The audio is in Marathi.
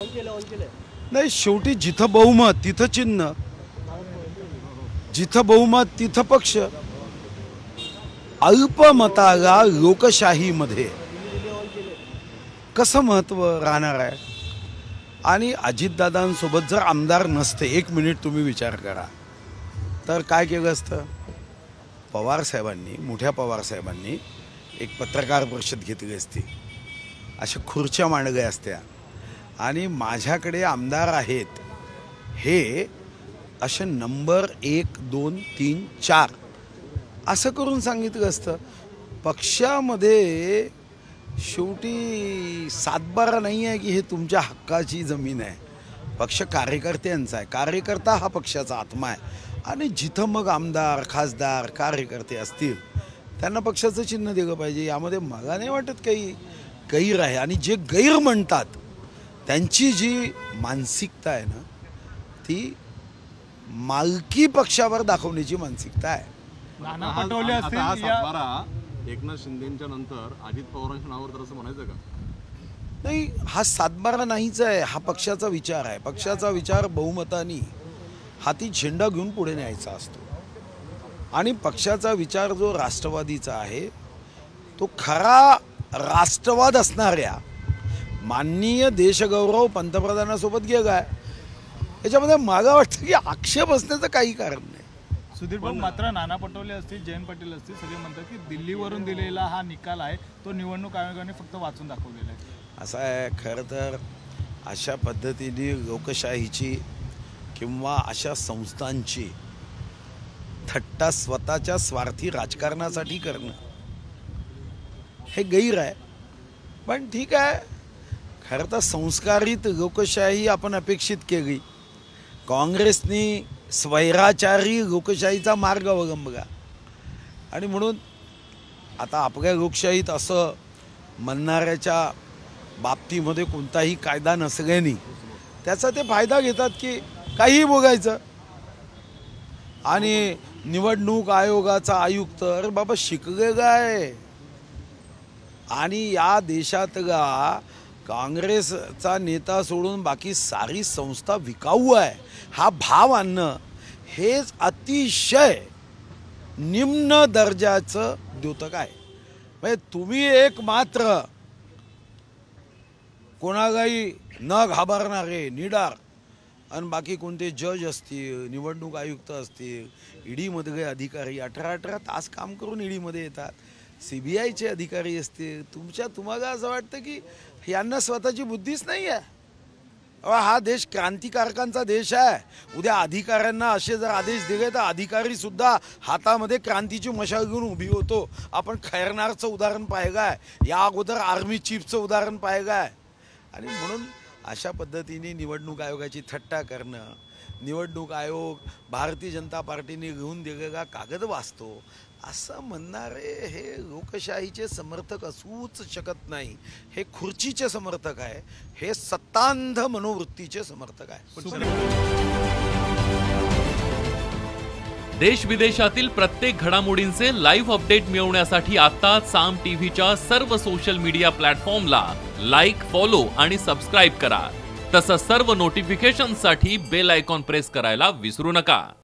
नाही, शेवटी जिथं बहुमत तिथं चिन्ह, जिथं बहुमत तिथं पक्ष. अल्पमताला लोकशाहीमध्ये कसं महत्त्व राहणार आहे? आणि अजितदादांसोबत जर आमदार नसते, एक मिनिट तुम्ही विचार करा, तर काय केलं असतं? पवारसाहेबांनी, मोठ्या पवारसाहेबांनी एक पत्रकार परिषद घेतली असती, अशा खुर्च्या मांडल्या असत्या आणि माझ्याकडे आमदार आहेत हे असे नंबर 1 2 3 4 असं करून सांगितलं असतं. पक्षामध्ये शेवटी सातबारा नाही आहे की हे तुमच्या हक्काची जमीन आहे. पक्ष कार्यकर्त्यांचा आहे, कार्यकर्ता हा पक्षाचा आत्मा आहे. आणि जिथं मग आमदार, खासदार, कार्यकर्ते असतील त्यांना पक्षाचं चिन्ह दिलं पाहिजे. यामध्ये मला नाही वाटत काही गैर आहे. आणि जे गैर म्हणतात त्यांची जी मानसिकता आहे ना, ती मालकी पक्षावर दाखवण्याची मानसिकता आहे. नाना पटोले असतील या सातबारा एकनाथ शिंदेच्या नंतर अजित पवारांच्या नावावर तर असं म्हणायचं का? नाही, हा सातबारा नाहीच आहे, हा पक्षाचा विचार आहे. पक्षाचा विचार बहुमतानी हाती झेंडा घेऊन पुढे न्यायचा असतो. आणि पक्षाचा विचार जो राष्ट्रवादीचा आहे तो खरा राष्ट्रवाद असणाऱ्या माननीय देशगौरव पंतप्रधानासोबत गेला आहे. याच्यामध्ये मला वाटतं की आक्षेप असण्याचं काही कारण नाही. सुधीर भाऊ, मात्र नाना पटोले असतील, जयंत पाटील असतील, सगळे म्हणतात की दिल्लीवरून दिलेला हा निकाल आहे तो निवडणूक आयोगाने फक्त वाचून दाखवलेला आहे. असं आहे, खरं तर अशा पद्धतीने लोकशाहीची किंवा अशा संस्थांची थट्टा स्वतःच्या स्वार्थी राजकारणासाठी करणं हे गैर आहे. पण ठीक आहे, खरं तर संस्कारित लोकशाही आपण अपेक्षित केली. काँग्रेसने स्वैराचारी लोकशाहीचा मार्ग अवलंबला आणि म्हणून आता आपल्या लोकशाहीत असं म्हणणाऱ्याच्या बाबतीमध्ये कोणताही कायदा नसल्याने त्याचा ते फायदा घेतात की काहीही बोलायचं. आणि निवडणूक आयोगाचा आयुक्त, अरे बाबा शिकलेला आहे. आणि या देशातला काँग्रेसचा नेता सोडून बाकी सारी संस्था विकाऊ आहे हा भाव आणणं हेच अतिशय निम्न दर्जाचं द्योतक आहे. म्हणजे तुम्ही एक मात्र कोणालाही न घाबरणारे निडार आणि बाकी कोणते जज असतील, निवडणूक आयुक्त असतील, ईडीमधले अधिकारी 18 तास काम करून ईडीमध्ये येतात, CBIचे अधिकारी असतील, तुम्हाला असं वाटतं की यांना स्वतःची बुद्धीच नाही आहे? हा देश क्रांतिकारकांचा देश आहे. उद्या अधिकाऱ्यांना असे जर आदेश दिले तर अधिकारी सुद्धा हातामध्ये क्रांतीची मशाल घेऊन उभी होतो. आपण खैरनारचं उदाहरण पाहिलं आहे, या अगोदर आर्मी चीफचं उदाहरण पाहिलं आहे. आणि म्हणून अशा पद्धतीने निवडणूक आयोगाची थट्टा करणं, निवडणूक आयोग भारतीय जनता पार्टीने घेऊन दिलेला कागद वाचतो असं म्हणणारे हे लोकशाहीचे समर्थक असूच शकत नाही. हे खुर्चीचे समर्थक आहे, हे सत्तांध मनोवृत्तीचे समर्थक आहे. देश विदेशातील प्रत्येक घडामोडींचे लाईव्ह अपडेट मिळवण्यासाठी आता साम टीव्हीच्या सर्व सोशल मीडिया प्लॅटफॉर्मला लाईक, फॉलो आणि सबस्क्राईब करा. तसंच सर्व नोटिफिकेशनसाठी बेल आयकॉन प्रेस करायला विसरू नका.